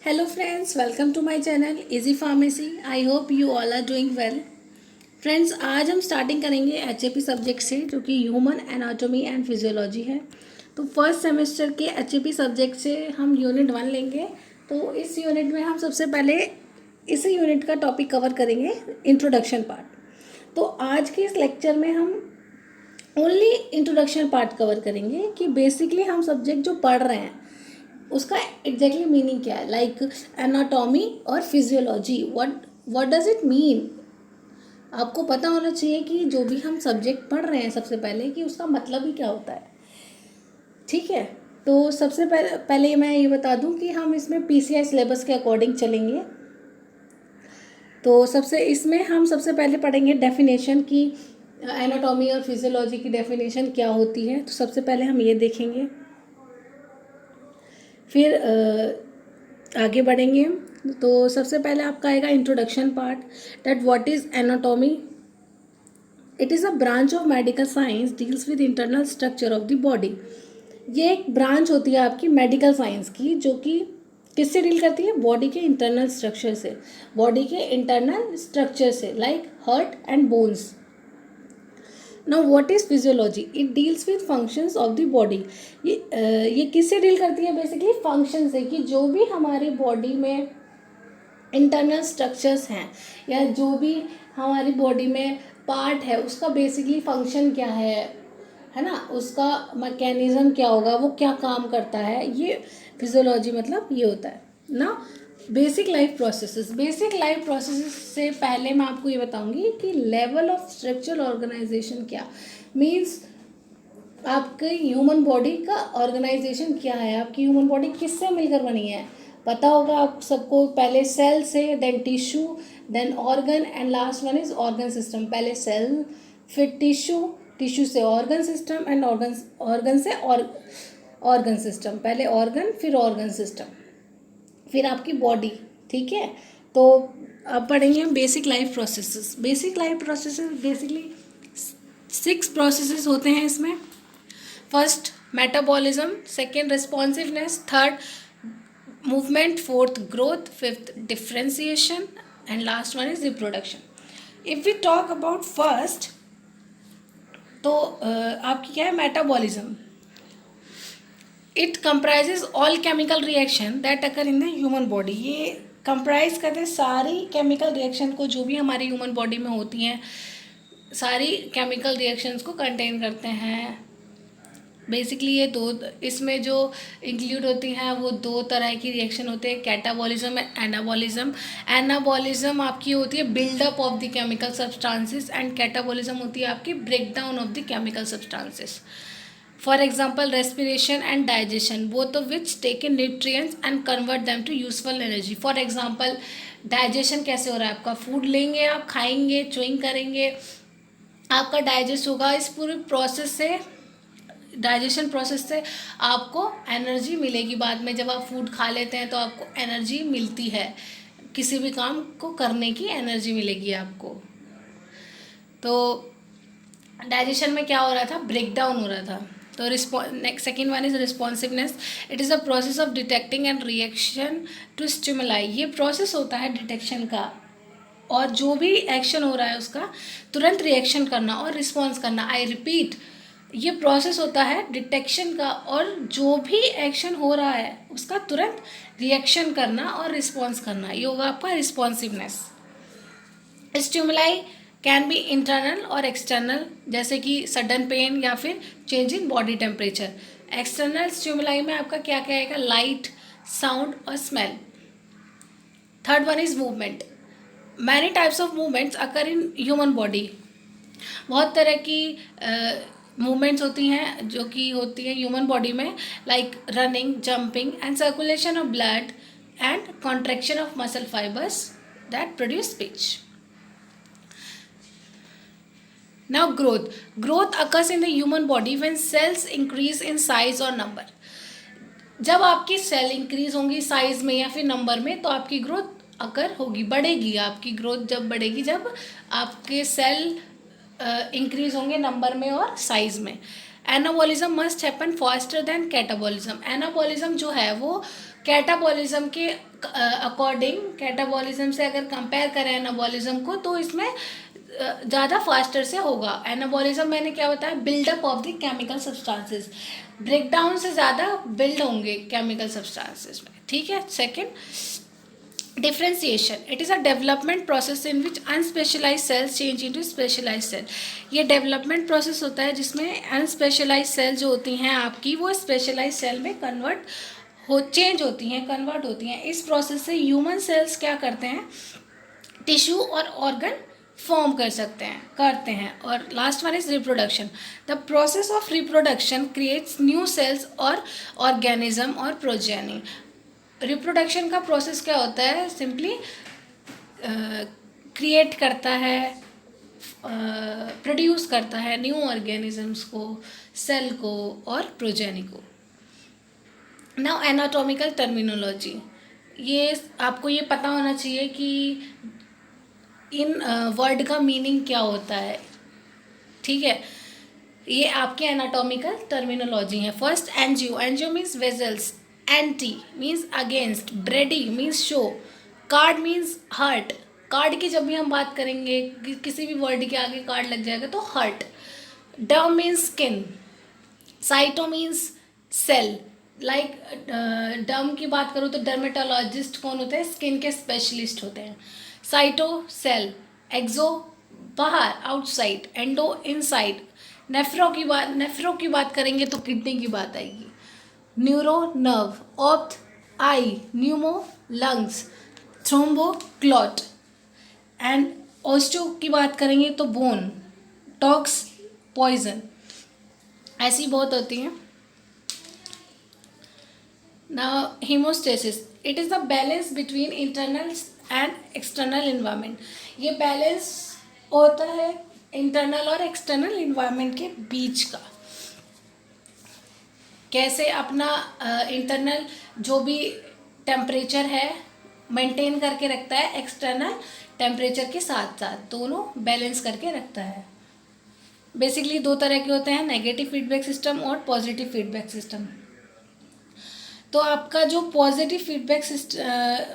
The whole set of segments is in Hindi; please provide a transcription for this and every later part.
Hello friends, welcome to my channel Easy Pharmacy. I hope you all are doing well. Friends, आज हम स्टार्टिंग करेंगे एचएपी सब्जेक्ट से, जो कि ह्यूमन एनाटॉमी एंड फिजियोलॉजी है। तो फर्स्ट सेमेस्टर के एचएपी सब्जेक्ट से हम यूनिट 1 लेंगे। तो इस यूनिट में हम सबसे पहले इसी यूनिट का टॉपिक कवर करेंगे, इंट्रोडक्शन पार्ट। तो आज के इस लेक्चर में हम ओनली इंट्रोडक्शन पार्ट कवर करेंगे कि बेसिकली हम सब्जेक्ट जो पढ़ रहे हैं उसका एग्जैक्टली मीनिंग क्या है, लाइक एनाटॉमी और physiology, what does it mean. आपको पता होना चाहिए कि जो भी हम सब्जेक्ट पढ़ रहे हैं सबसे पहले कि उसका मतलब ही क्या होता है। ठीक है, तो सबसे पहले मैं ये बता दूं कि हम इसमें पीसीआई सिलेबस के अकॉर्डिंग चलेंगे। तो हम सबसे पहले पढ़ेंगे डेफिनेशन की, एनाटॉमी और फिजियोलॉजी की डेफिनेशन क्या होती है। तो सबसे पहले हम ये देखेंगे, फिर आगे बढ़ेंगे। तो सबसे पहले आपका आएगा introduction part, that what is anatomy. It is a branch of medical science deals with internal structure of the body. ये एक ब्रांच होती है आपकी मेडिकल साइंस की, जो कि किससे डील करती है? बॉडी के इंटरनल स्ट्रक्चर से, like heart and bones. Now what is physiology? It deals with functions of the body. ये किससे डील करती है? बेसिकली फंक्शन से, कि जो भी हमारी बॉडी में इंटरनल स्ट्रक्चर्स हैं या जो भी हमारी बॉडी में पार्ट है उसका बेसिकली फंक्शन क्या है ना, उसका मैकेनिज्म क्या होगा, वो क्या काम करता है, ये फिजियोलॉजी मतलब ये होता है ना। बेसिक लाइफ प्रोसेसेस से पहले मैं आपको ये बताऊंगी कि लेवल ऑफ स्ट्रक्चरल ऑर्गेनाइजेशन क्या मीन्स, आपके ह्यूमन बॉडी का ऑर्गेनाइजेशन क्या है, आपकी ह्यूमन बॉडी किससे मिलकर बनी है। पता होगा आप सबको, पहले सेल से, then tissue, then organ and last one is organ system. पहले सेल, फिर टिश्यू से ऑर्गन सिस्टम एंड ऑर्गन से ऑर्गन सिस्टम। पहले ऑर्गन, फिर ऑर्गन सिस्टम, फिर आपकी बॉडी। ठीक है, तो अब पढ़ेंगे हम basic life processes basically 6 processes होते हैं इसमें। First metabolism, second responsiveness, third movement, fourth growth, fifth differentiation and last one is reproduction. If we talk about first, तो आपकी क्या है? Metabolism. It comprises all chemical reaction that occur in the human body. ये कंप्राइज करते हैं सारी केमिकल रिएक्शन को जो भी हमारी ह्यूमन बॉडी में होती हैं, सारी केमिकल रिएक्शंस को कंटेन करते हैं। बेसिकली ये इसमें जो इंक्लूड होती हैं वो 2 तरह की रिएक्शन होते हैं, कैटाबॉलिज्म एंड एनाबॉलिज्म। एनाबॉलिज्म आपकी होती है buildup of the chemical substances and catabolism होती है आपकी break down of the chemical substances. For example respiration and digestion, both of which take in nutrients and convert them to useful energy. For example digestion कैसे हो रहा है आपका? फूड लेंगे, आप खाएंगे, च्यूइंग करेंगे, आपका डाइजेस्ट होगा। इस पूरे प्रोसेस से, डाइजेशन प्रोसेस से आपको एनर्जी मिलेगी। बाद में जब आप फूड खा लेते हैं तो आपको एनर्जी मिलती है, किसी भी काम को करने की एनर्जी मिलेगी आपको। तो डाइजेशन में क्या हो रहा था? ब्रेक डाउन हो रहा था। तो next second one is responsiveness. It is a process of detecting and reaction to stimuli. ये प्रोसेस होता है डिटेक्शन का, और जो भी एक्शन हो रहा है उसका तुरंत रिएक्शन करना और रिस्पॉन्स करना। आई रिपीट, ये प्रोसेस होता है डिटेक्शन का, और जो भी एक्शन हो रहा है उसका तुरंत रिएक्शन करना और रिस्पॉन्स करना, ये होगा आपका responsiveness. Stimuli can be internal और एक्सटर्नल, जैसे कि सडन पेन या फिर change in body temperature. External stimuli में आपका क्या क्या आएगा? लाइट, साउंड और smell. Third one is movement. Many types of movements occur in human body. बहुत तरह की मूवमेंट्स होती हैं जो कि होती हैं ह्यूमन बॉडी में, like running, jumping and circulation of blood and contraction of muscle fibres that produce speech. Now growth occurs in the human body when cells increase in size और नंबर। जब आपकी सेल इंक्रीज होंगी साइज में या फिर नंबर में, तो आपकी ग्रोथ अकर होगी, बढ़ेगी। आपकी ग्रोथ जब बढ़ेगी जब आपके सेल इंक्रीज होंगे नंबर में और साइज में। Anabolism must happen faster than catabolism. Anabolism जो है वो कैटाबॉलिज्म के अकॉर्डिंग, कैटाबॉलिज्म से अगर कंपेयर करें एनाबॉलिज्म को, तो इसमें ज़्यादा फास्टर से होगा। एनाबॉलिज्म मैंने क्या बताया, buildup of the chemical substances, breakdown से ज़्यादा बिल्ड होंगे केमिकल सब्सटेंसेस में, ठीक है। Second, differentiation, it is a development process in which unspecialise cells change into specialise cell. ये डेवलपमेंट प्रोसेस होता है जिसमें अनस्पेशलाइज सेल जो होती हैं आपकी, वो स्पेशलाइज सेल में चेंज होती हैं, कन्वर्ट होती हैं। इस प्रोसेस से ह्यूमन सेल्स क्या करते हैं, टिश्यू और ऑर्गन फॉर्म करते हैं। और last one is reproduction, the process of reproduction creates new sales और ऑर्गेनिज्म और प्रोजेनी। रिप्रोडक्शन का प्रोसेस क्या होता है, सिंपली क्रिएट करता है, प्रोड्यूस करता है न्यू ऑर्गेनिजम्स को, सेल को और प्रोजेनी को। नाउ एनाटॉमिकल टर्मिनोलॉजी, ये आपको ये पता होना चाहिए कि इन वर्ड का मीनिंग क्या होता है, ठीक है। ये आपके एनाटॉमिकल टर्मिनोलॉजी है। First, angio, angio means vessels, anti means against, brady means slow, card means heart. Card की जब भी हम बात करेंगे, किसी भी वर्ड के आगे कार्ड लग जाएगा तो heart. Derm means skin, cyto means cell. Like derm की बात करूँ तो डर्मेटोलॉजिस्ट कौन होते हैं, स्किन के स्पेशलिस्ट होते हैं। साइटो सेल, एक्सो बाहर आउटसाइड, एंडो इनसाइड। नेफ्रो की बात करेंगे तो किडनी की बात आएगी। Neuro nerve, ophth eye, pneumo lungs, thrombo clot. And osteo की बात करेंगे तो बोन, टॉक्स पॉइजन। ऐसी बहुत होती हैं। Now hemostasis, it is the balance between internal and external environment। ये बैलेंस होता है इंटरनल और एक्सटर्नल इन्वायरमेंट के बीच का। कैसे अपना इंटरनल जो भी टेम्परेचर है मेंटेन करके रखता है, एक्सटर्नल टेम्परेचर के साथ साथ दोनों बैलेंस करके रखता है। बेसिकली दो तरह के होते हैं, नेगेटिव फीडबैक सिस्टम और पॉजिटिव फीडबैक सिस्टम। तो आपका जो पॉजिटिव फीडबैक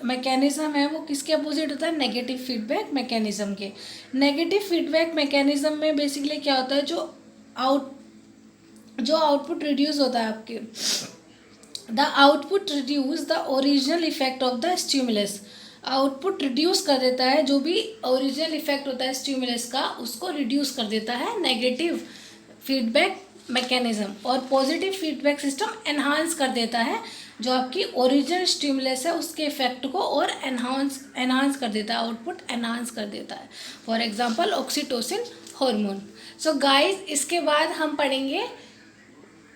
मैकेनिज्म है वो किसके अपोजिट होता है, नेगेटिव फीडबैक मैकेनिज्म के। नेगेटिव फीडबैक मैकेनिज्म में बेसिकली क्या होता है, जो आउटपुट रिड्यूस होता है आपके, the output reduce the original effect of the stimulus. Output reduce कर देता है, जो भी ओरिजिनल इफेक्ट होता है स्टिमुलस का उसको रिड्यूस कर देता है नेगेटिव फीडबैक मैकेनिज्म। और पॉजिटिव फीडबैक सिस्टम एनहांस कर देता है जो आपकी ओरिजिनल स्टिमुलस है उसके इफेक्ट को, और एनहांस कर देता है, आउटपुट एनहांस कर देता है। For example oxytocin hormone. So guys, इसके बाद हम पढ़ेंगे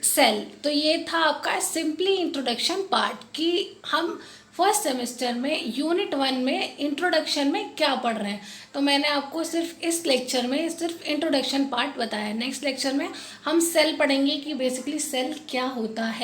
सेल। तो ये था आपका सिंपली इंट्रोडक्शन पार्ट कि हम फर्स्ट सेमेस्टर में यूनिट 1 में इंट्रोडक्शन में क्या पढ़ रहे हैं। तो मैंने आपको सिर्फ इस लेक्चर में सिर्फ इंट्रोडक्शन पार्ट बताया है। नेक्स्ट लेक्चर में हम सेल पढ़ेंगे कि बेसिकली सेल क्या होता है।